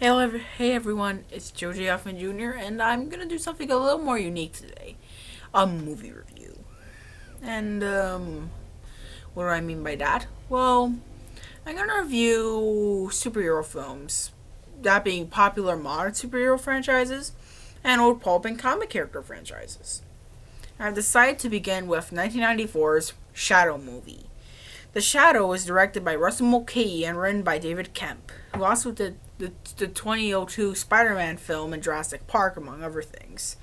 Hey everyone, it's Joji Huffman Jr. and I'm gonna do something a little more unique today. A movie review. And, what do I mean by that? Well, I'm gonna review superhero films. That being popular modern superhero franchises and old pulp and comic character franchises. I've decided to begin with 1994's Shadow movie. The Shadow was directed by Russell Mulcahy and written by David Kemp, who also did the 2002 Spider-Man film and Jurassic Park, among other things.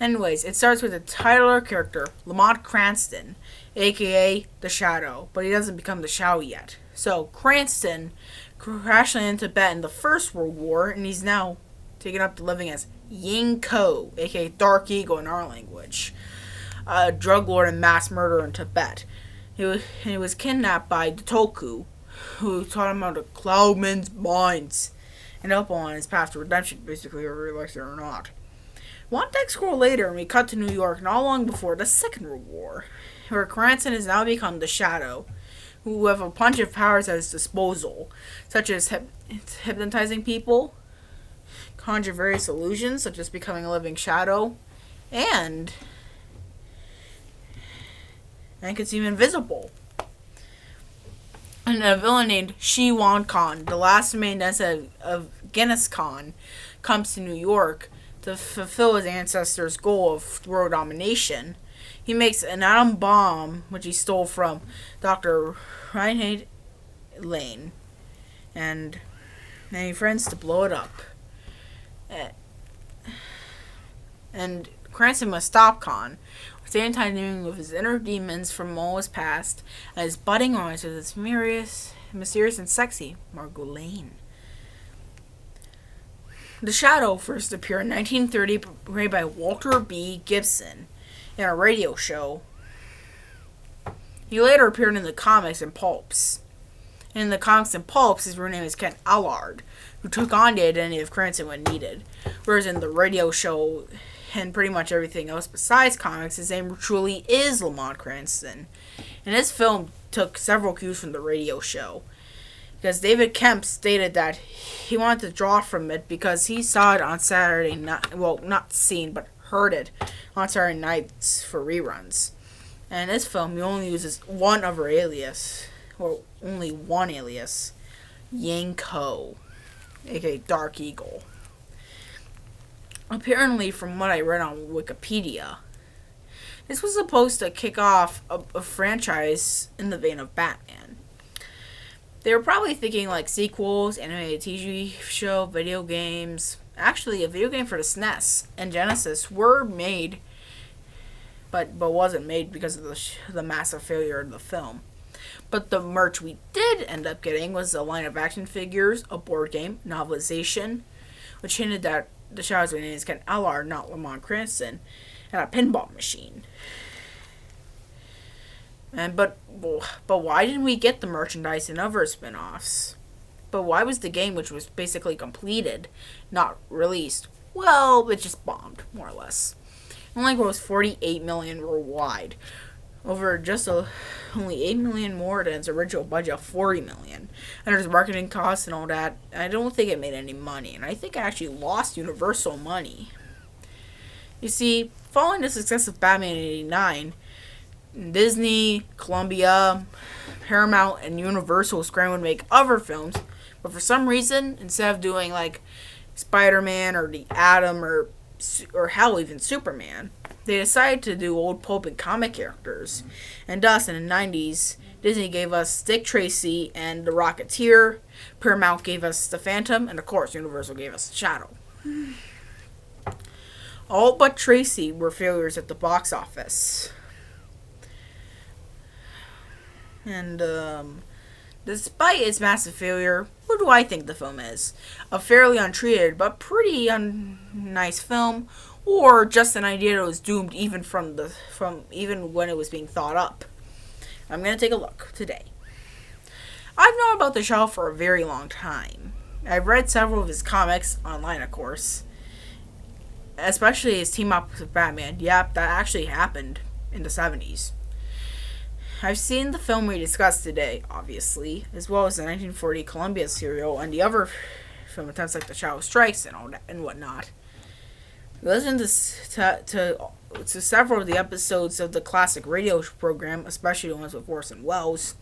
Anyways, it starts with the title character, Lamont Cranston, aka The Shadow, but he doesn't become the Shadow yet. So, Cranston crashed into Tibet in the First World War, and he's now taken up to living as Ying Ko, aka Dark Eagle in our language, a drug lord and mass murderer in Tibet. He was kidnapped by the Toku, who taught him how to cloud men's minds and help him on his path to redemption, basically, whether he likes it or not. One text scroll later, and we cut to New York not long before the Second World War, where Cranston has now become the Shadow, who have a bunch of powers at his disposal, such as hypnotizing people, conjure various illusions, such as becoming a living shadow, and can seem invisible. And a villain named Shi Wan Khan, the last remaining descendant of Genghis Khan, comes to New York to fulfill his ancestors' goal of world domination. He makes an atom bomb, which he stole from Dr. Reinhard Lane, and he friends to blow it up. And Cranston must stop Khan, at the same time dealing with his inner demons from all his past, and his budding romance with this mysterious and sexy Margot Lane. The Shadow first appeared in 1930, portrayed by Walter B. Gibson in a radio show. He later appeared in the comics and pulps. In the comics and pulps, his real name is Ken Allard, who took on the identity of Cranston when needed, whereas in the radio show and pretty much everything else besides comics, his name truly is Lamont Cranston. And this film took several cues from the radio show, because David Kemp stated that he wanted to draw from it because he saw it on Saturday night. Well, not seen, but heard it on Saturday nights for reruns. And in this film, he only uses one other alias, or only one alias, Yang Ko, aka Dark Eagle. Apparently, from what I read on Wikipedia, this was supposed to kick off a franchise in the vein of Batman. They were probably thinking like sequels, animated TV show, video games. Actually, a video game for the SNES and Genesis were made, but wasn't made because of the massive failure of the film. But the merch we did end up getting was a line of action figures, a board game, novelization, which hinted that the Shadow's name is Ken Allard, not Lamont Cranston, and a pinball machine. But why didn't we get the merchandise and other spin-offs? But why was the game, which was basically completed, not released? Well, it just bombed, more or less. It only grossed $48 million worldwide, over only $8 million more than its original budget of $40 million. And there's marketing costs and all that. I don't think it made any money, and I think it actually lost Universal money. You see, following the success of Batman in '89, Disney, Columbia, Paramount, and Universal scrambled to make other films, but for some reason, instead of doing like Spider-Man or the Atom or hell, even Superman, they decided to do old pulp and comic characters. And thus, in the 90s, Disney gave us Dick Tracy and The Rocketeer, Paramount gave us The Phantom, and of course, Universal gave us The Shadow. All but Tracy were failures at the box office. And, despite its massive failure, what do I think the film is? A fairly untreated but pretty nice film, or just an idea that was doomed even even when it was being thought up? I'm gonna take a look today. I've known about the Shadow for a very long time. I've read several of his comics online, of course, especially his team up with Batman. Yep, that actually happened in the 70s. I've seen the film we discussed today, obviously, as well as the 1940 Columbia serial and the other film attempts like The Shadow Strikes and all that and whatnot. Listen to several of the episodes of the classic radio program, especially the ones with Orson Welles.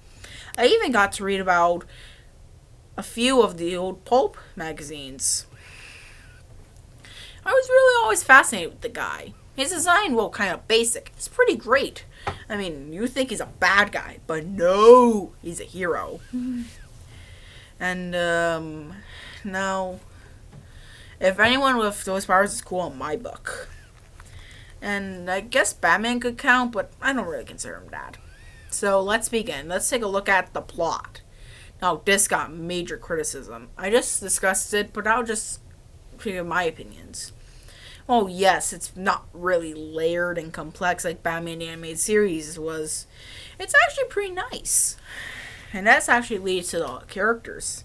I even got to read about a few of the old pulp magazines. I was really always fascinated with the guy. His design, well, kind of basic. It's pretty great. I mean, you think he's a bad guy, but no, he's a hero. And, now, if anyone with those powers is cool in my book. And I guess Batman could count, but I don't really consider him that. So let's begin. Let's take a look at the plot. Now, this got major criticism. I just discussed it, but I'll just give my opinions. Oh, yes, it's not really layered and complex like Batman the Animated Series was. It's actually pretty nice. And that's actually leads to the characters.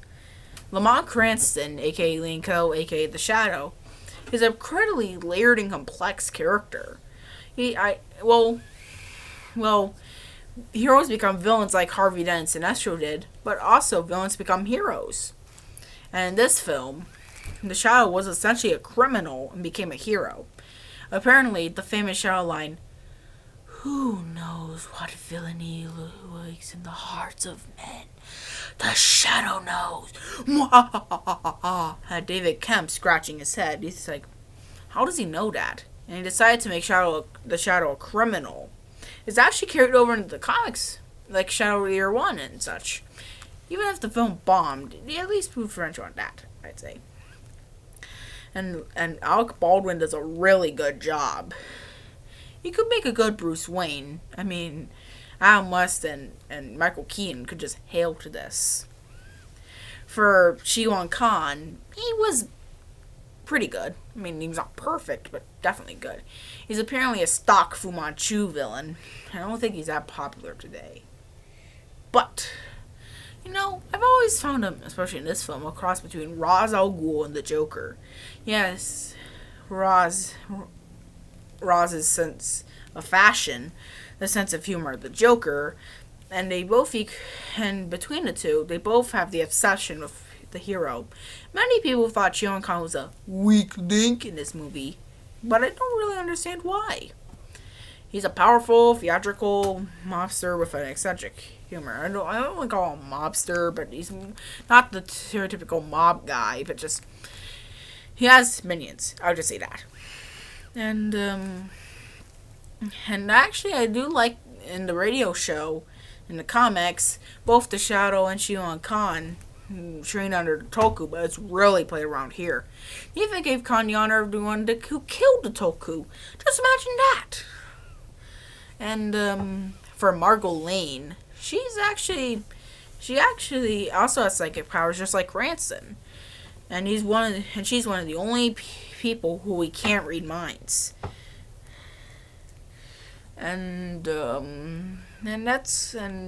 Lamont Cranston, aka Linko, aka The Shadow, is a incredibly layered and complex character. Heroes become villains like Harvey Dent and Sinestro did, but also villains become heroes. And in this film, The Shadow was essentially a criminal and became a hero. Apparently, the famous Shadow line, "Who knows what villainy lurks in the hearts of men? The Shadow knows." Had David Kemp scratching his head. He's like, how does he know that? And he decided to make the Shadow a criminal. It's actually carried over into the comics, like Shadow Year 1 and such. Even if the film bombed, they at least proved French on that, I'd say. And Alec Baldwin does a really good job. He could make a good Bruce Wayne. I mean, Adam West and Michael Keaton could just hail to this. For Shi-Wan Khan, he was pretty good. I mean, he was not perfect, but definitely good. He's apparently a stock Fu Manchu villain. I don't think he's that popular today. But, I've always found him, especially in this film, a cross between Ra's al Ghul and the Joker. Yes, Raz's sense of fashion, the sense of humor of the Joker, and between the two, they both have the obsession with the hero. Many people thought Shi-Wan Khan was a weak link in this movie, but I don't really understand why. He's a powerful, theatrical mobster with an eccentric humor. I don't want to call him a mobster, but he's not the stereotypical mob guy, but just he has minions. I'll just say that. And actually, I do like in the radio show, in the comics, both the Shadow and Shi-Wan Khan trained under the Toku, but it's really played around here. He even gave Khan the honor of the one who killed the Toku. Just imagine that. And for Margot Lane, she actually also has psychic powers, just like Cranston. And she's one of the only people who we can't read minds. And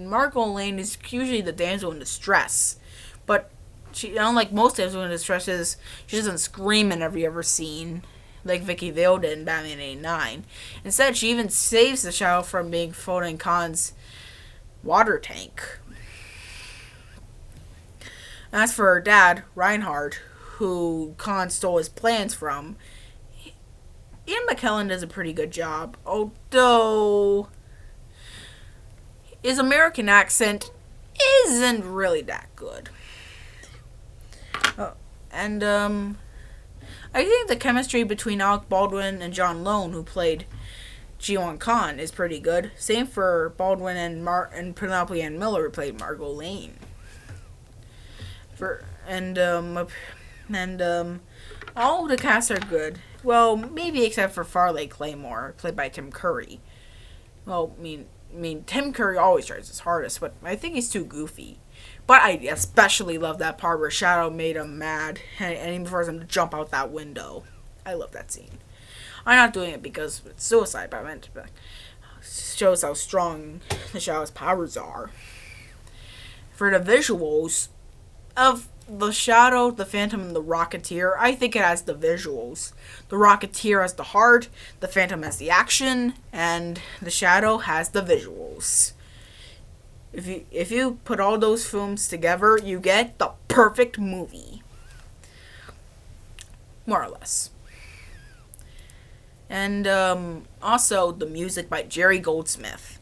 Margot Lane is usually the damsel in distress, but she, unlike most damsel in distresses, she doesn't scream in every ever scene like Vicky Vale did in Batman '89. Instead, she even saves the Shadow from being thrown in Khan's water tank. As for her dad, Reinhardt, who Khan stole his plans from, Ian McKellen does a pretty good job, although his American accent isn't really that good. I think the chemistry between Alec Baldwin and John Lone, who played Ji-Won Khan, is pretty good. Same for Baldwin and Penelope Ann Miller, who played Margot Lane. All the casts are good. Well, maybe except for Farley Claymore, played by Tim Curry. Well, I mean, Tim Curry always tries his hardest, but I think he's too goofy. But I especially love that part where Shadow made him mad, and he forced him to jump out that window. I love that scene. I'm not doing it because it's suicide, but I meant to shows how strong the Shadow's powers are. For the visuals of the Shadow, the Phantom, and the Rocketeer, I think it has the visuals. The Rocketeer has the heart, the Phantom has the action, and the Shadow has the visuals. If you put all those films together, you get the perfect movie. more or less. And also the music by Jerry Goldsmith.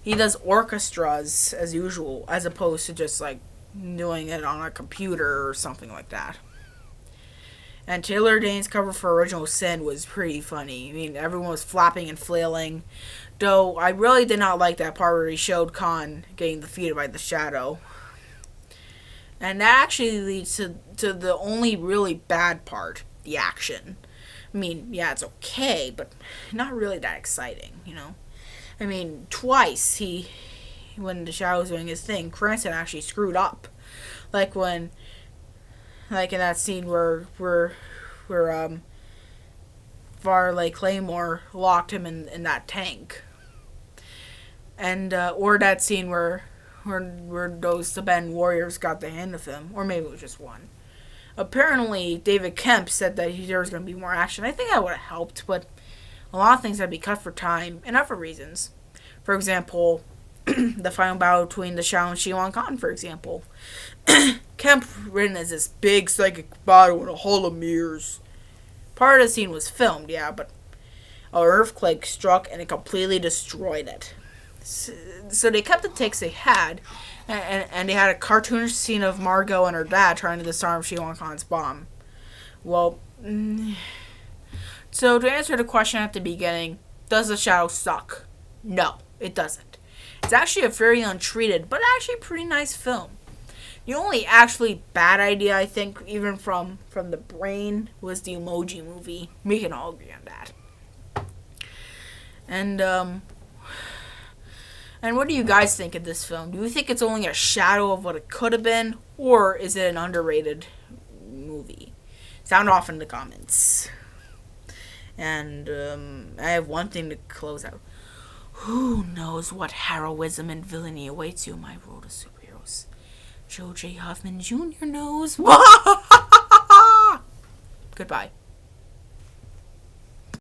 He does orchestras as usual, as opposed to just like doing it on a computer or something like that. And Taylor Dane's cover for Original Sin was pretty funny. I mean, everyone was flapping and flailing. Though I really did not like that part where he showed Khan getting defeated by the Shadow. And that actually leads to the only really bad part, the action. I mean, yeah, it's okay, but not really that exciting, you know? I mean, twice when the Shadow was doing his thing, Cranston actually screwed up. Like in that scene where Varley Claymore locked him in that tank. And, or that scene where those Tibetan warriors got the hand of him. Or maybe it was just one. Apparently, David Kemp said that there was going to be more action. I think that would have helped, but a lot of things had to be cut for time and other reasons. For example, the final battle between the Shao and Shiwan Khan, for example. Kemp written as this big psychic battle in a hall of mirrors. Part of the scene was filmed, yeah, but an earthquake struck and it completely destroyed it. So they kept the takes they had, and they had a cartoonish scene of Margot and her dad trying to disarm Shiwan Khan's bomb. Well, so to answer the question at the beginning, does the Shadow suck? No, it doesn't. It's actually a very untreated, but actually pretty nice film. The only actually bad idea, I think, even from the brain, was the Emoji Movie. We can all agree on that. And what do you guys think of this film? Do you think it's only a shadow of what it could have been? Or is it an underrated movie? Sound off in the comments. And I have one thing to close out. Who knows what heroism and villainy awaits you in my world of superheroes? Joe J. Huffman Jr. knows. Goodbye.